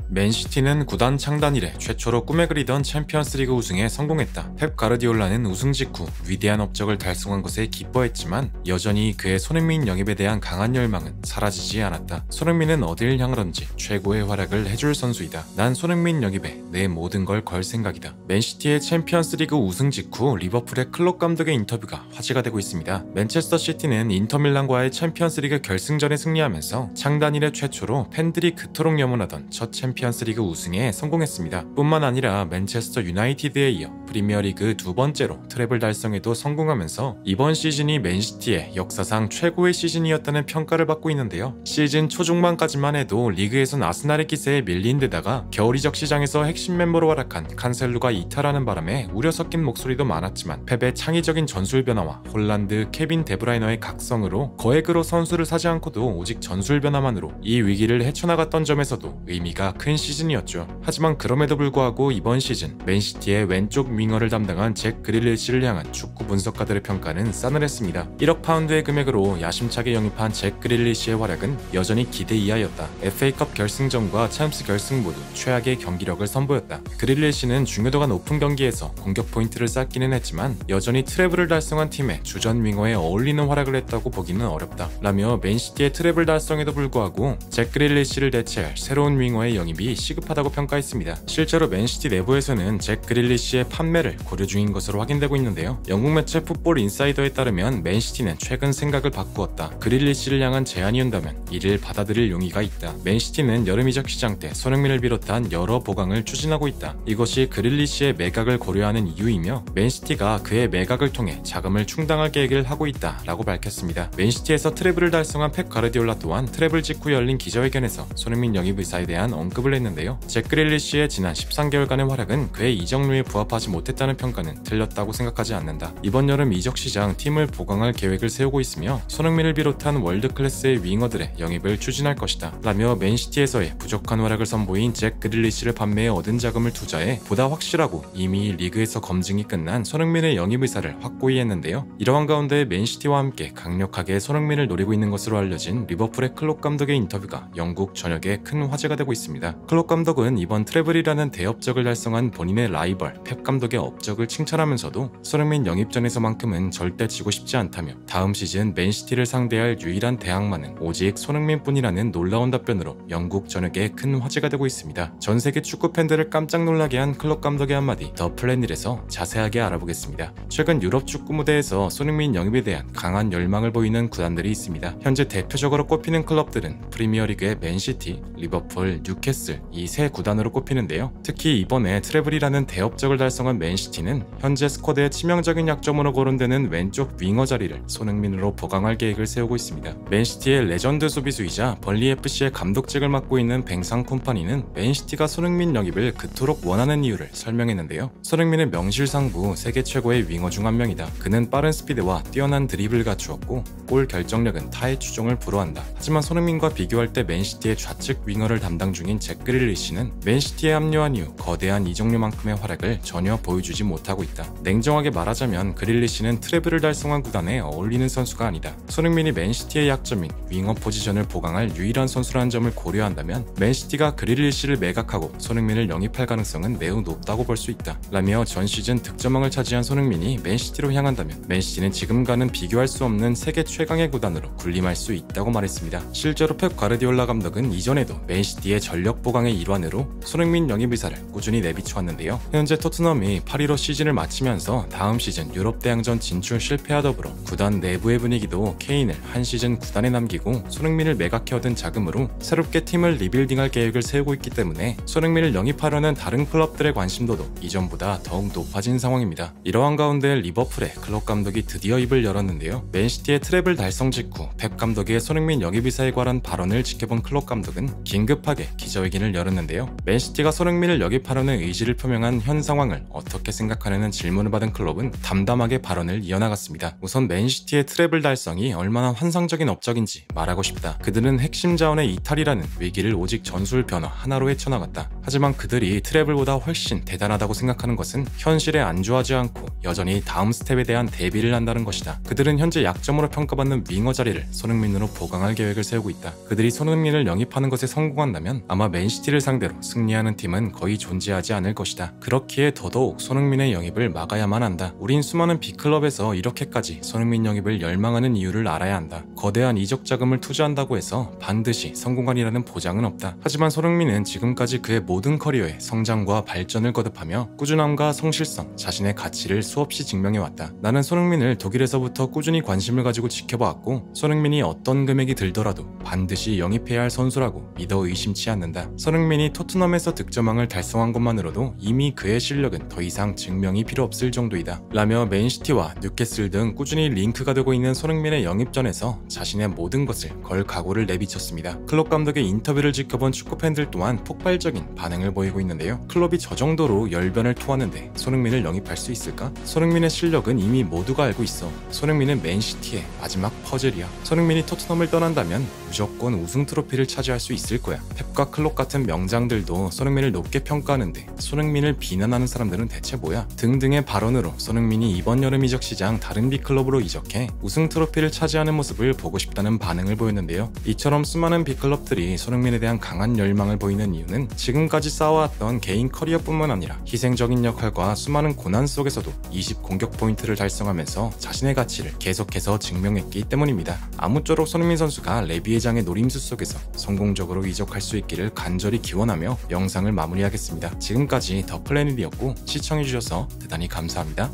맨시티는 구단 창단 이래 최초로 꿈에 그리던 챔피언스리그 우승에 성공했다. 펩 가르디올라는 우승 직후 위대한 업적을 달성한 것에 기뻐했지만 여전히 그의 손흥민 영입에 대한 강한 열망은 사라지지 않았다. 손흥민은 어딜 향하든지 최고의 활약을 해줄 선수이다. 난 손흥민 영입에 내 모든 걸 걸 생각이다. 맨시티의 챔피언스리그 우승 직후 리버풀의 클롭 감독의 인터뷰가 화제가 되고 있습니다. 맨체스터 시티는 인터밀란과의 챔피언스리그 결승전에 승리하면서 창단 이래 최초로 팬들이 그토록 염원하던 첫 챔피언스리그 우승에 성공했습니다. 뿐만 아니라 맨체스터 유나이티드에 이어 프리미어리그 두 번째로 트래블 달성에도 성공하면서 이번 시즌이 맨시티의 역사상 최고의 시즌이었다는 평가를 받고 있는데요. 시즌 초중반까지만 해도 리그에선 아스날의 기세에 밀린 데다가 겨울 이적 시장에서 핵심 멤버로 활약한 칸셀루가 이탈하는 바람에 우려 섞인 목소리도 많았지만 펩의 창의적인 전술 변화와 홀란드 케빈 데브라이너의 각성으로 거액으로 선수를 사지 않고도 오직 전술 변화만으로 이 위기를 헤쳐나갔던 점에서도 의미가 큰 시즌이었죠. 하지만 그럼에도 불구하고 이번 시즌 맨시티의 왼쪽 윙어를 담당한 잭 그릴리시를 향한 축구 분석가들의 평가는 싸늘했습니다. 1억 파운드의 금액으로 야심차게 영입한 잭 그릴리시의 활약은 여전히 기대 이하였다. FA컵 결승전과 챔스 결승 모두 최악의 경기력을 선보였다. 그릴리시는 중요도가 높은 경기에서 공격 포인트를 쌓기는 했지만 여전히 트래블을 달성한 팀의 주전 윙어에 어울리는 활약을 했다고 보기는 어렵다. 라며 맨시티의 트래블 달성에도 불구하고 잭 그릴리시를 대체할 새로운 윙어의 영입이 시급하다고 평가했습니다. 실제로 맨시티 내부에서는 잭 그릴리시의 판매를 고려 중인 것으로 확인되고 있는데요. 영국 매체 풋볼 인사이더에 따르면 맨시티는 최근 생각을 바꾸었다. 그릴리시를 향한 제안이온다면 이를 받아들일 용의가 있다. 맨시티는 여름 이적 시장 때 손흥민을 비롯한 여러 보강을 추진하고 있다. 이것이 그릴리시의 매각을 고려하는 이유이며 맨시티가 그의 매각을 통해 자금을 충당할 계획을 하고 있다 라고 밝혔습니다. 맨시티에서 트래블을 달성한 펩 가르디올라 또한 트래블 직후 열린 기자회견에서 손흥민 영입 의사에 대한 언급을 했는데요. 잭 그릴리시의 지난 13개월간의 활약은 그의 이적료에 부합하지 못했다는 평가는 틀렸다고 생각하지 않는다. 이번 여름 이적 시장 팀을 보강할 계획을 세우고 있으며 손흥민을 비롯한 월드 클래스의 윙어들의 영입을 추진할 것이다 라며 맨시티에서의 부족한 활약을 선보인 잭 그릴리시를 판매해 얻은 자금을 투자해 보다 확실하고 이미 리그에서 검증이 끝난 손흥민의 영입 의사를 확고히 했는데요. 이러한 가운데 맨시티와 함께 강력하게 손흥민을 노리고 있는 것으로 알려진 리버풀의 클롭 감독의 인터뷰가 영국 전역에 큰 화제가 되고 있습니다. 클롭 감독은 이번 트래블이라는 대업적을 달성한 본인의 라이벌 펩 감독의 업적을 칭찬하면서도 손흥민 영입전에서만큼은 절대 지고 싶지 않다며 다음 시즌 맨시티를 상대할 유일한 대항마는 오직 손흥민뿐이라는 놀라운 답변으로 영국 전역에 큰 화제가 되고 있습니다. 전 세계 축구 팬들을 깜짝 놀라게 한 클롭 감독의 한마디 더 플랜1에서 자세하게 알아보겠습니다. 최근 유럽 축구 무대에서 손흥민 영입에 대한 강한 열망을 보이는 구단들이 있습니다. 현재 대표적으로 꼽히는 클럽들은 프리미어리그의 맨시티, 리버풀, 뉴캐슬 이 세 구단으로 꼽히는데요. 특히 이번에 트래블이라는 대업적을 달성한 맨시티는 현재 스쿼드의 치명적인 약점으로 거론되는 왼쪽 윙어 자리를 손흥민으로 보강할 계획을 세우고 있습니다. 맨시티의 레전드 수비수이자 벌리FC의 감독직을 맡고 있는 뱅상 콤파니는 맨시티가 손흥민 영입을 그토록 원하는 이유를 설명했는데요. 손흥민은 명실상부 세계 최고의 윙어 중 한 명이다. 그는 빠른 스피드와 뛰어난 드리블을 갖추었고 골 결정력은 타의 추종을 불허한다. 하지만 손흥민과 비교할 때 맨시티의 좌측 윙어를 담당 중인 잭 그릴리시는 맨시티에 합류한 이후 거대한 이적료만큼의 활약을 전혀 보여주지 못하고 있다. 냉정하게 말하자면 그릴리시는 트래블을 달성한 구단에 어울리는 선수가 아니다. 손흥민이 맨시티의 약점인 윙어 포지션을 보강할 유일한 선수라는 점을 고려한다면 맨시티가 그릴리시를 매각하고 손흥민을 영입할 가능성은 매우 높다고 볼 수 있다 라며 전 시즌 득점왕을 차지한 손흥민이 맨시티로 향한다면 맨시티는 지금과는 비교할 수 없는 세계 최강의 구단으로 군림할 수 있다고 말했습니다. 실제로 펩 가르디올라 감독은 이전에도 맨시티의 전력 보강의 일환으로 손흥민 영입 의사를 꾸준히 내비쳐왔는데요. 현재 토트넘이 8위로 시즌을 마치면서 다음 시즌 유럽 대항전 진출 실패와 더불어 구단 내부의 분위기도 케인을 한 시즌 구단에 남기고 손흥민을 매각해 얻은 자금으로 새롭게 팀을 리빌딩할 계획을 세우고 있기 때문에 손흥민을 영입하려는 다른 클럽들의 관심도도 이전보다 더욱 높아진 상황입니다. 이러한 가운데 리버풀의 클롭 감독이 드디어 입을 열었는데요. 맨시티의 트래블 달성 직후 펩 감독의 손흥민 영입 의사에 관한 발언을 지켜본 클롭 감독은 긴급하게 기자회견을 열었는데요. 맨시티가 손흥민을 영입하려는 의지를 표명한 현 상황을 어떻게 생각하냐는 질문을 받은 클롭은 담담하게 발언을 이어나갔습니다. 우선 맨시티의 트래블 달성이 얼마나 환상적인 업적인지 말하고 싶다. 그들은 핵심 자원의 이탈이라는 위기를 오직 전술 변화 하나로 헤쳐나갔다. 하지만 그들이 트래블보다 훨씬 대단하다고 생각하는 것은 현실에 안주하지 않고 여전히 다음 스텝에 대한 대비를 한다는 것이다. 그들은 현재 약점으로 평가받는 윙어 자리를 손흥민으로 보강할 계획을 세우고 있다. 그들이 손흥민을 영입하는 것에 성공한다면 아마 맨시티를 상대로 승리하는 팀은 거의 존재하지 않을 것이다. 그렇기에 더더욱 손흥민의 영입을 막아야만 한다. 우린 수많은 빅클럽에서 이렇게까지 손흥민 영입을 열망하는 이유를 알아야 한다. 거대한 이적 자금을 투자한다고 해서 반드시 성공하리라는 보장은 없다. 하지만 손흥민은 지금까지 그의 모든 커리어에 성장과 발전을 거듭하며 꾸준함과 성실성, 자신의 가치를 수없이 증명해왔다. 나는 손흥민을 독일에서부터 꾸준히 관심을 가지고 지켜봐왔고 손흥민이 어떤 금액이 들더라도 반드시 영입해야 할 선수라고 믿어 의심치 않는다. 손흥민이 토트넘에서 득점왕을 달성한 것만으로도 이미 그의 실력은 더 이상 증명이 필요 없을 정도이다. 라며 맨시티와 뉴캐슬 등 꾸준히 링크가 되고 있는 손흥민의 영입전에서 자신의 모든 것을 걸 각오를 내비쳤습니다. 클럽 감독의 인터뷰를 지켜본 축구팬들 또한 폭발적인 반응을 보이고 있는데요. 클럽이 저 정도로 열변을 토하는데 손흥민을 영입할 수 있을까? 손흥민의 실력은 이미 모두가 알고 있어. 손흥민은 맨시티의 마지막 퍼즐이야. 손흥민이 토트넘을 떠난다면 무조건 우승 트로피를 차지할 수 있을 거야. 펩과 클롭 같은 명장들도 손흥민을 높게 평가하는데 손흥민을 비난하는 사람들은 대체 뭐야? 등등의 발언으로 손흥민이 이번 여름 이적 시장 다른 빅클럽으로 이적해 우승 트로피를 차지하는 모습을 보고 싶다는 반응을 보였는데요. 이처럼 수많은 빅클럽들이 손흥민에 대한 강한 열망을 보이는 이유는 지금까지 쌓아왔던 개인 커리어뿐만 아니라 희생적인 역할과 수많은 고난 속에서도 20 공격 포인트를 달성하면서 자신의 가치를 계속해서 증명했기 때문입니다. 아무쪼록 손흥민 선수가 레비 회장의 노림수 속에서 성공적으로 이적할 수 있기를 간절히 기원하며 영상을 마무리하겠습니다. 지금까지 더 플래닛이었고 시청해주셔서 대단히 감사합니다.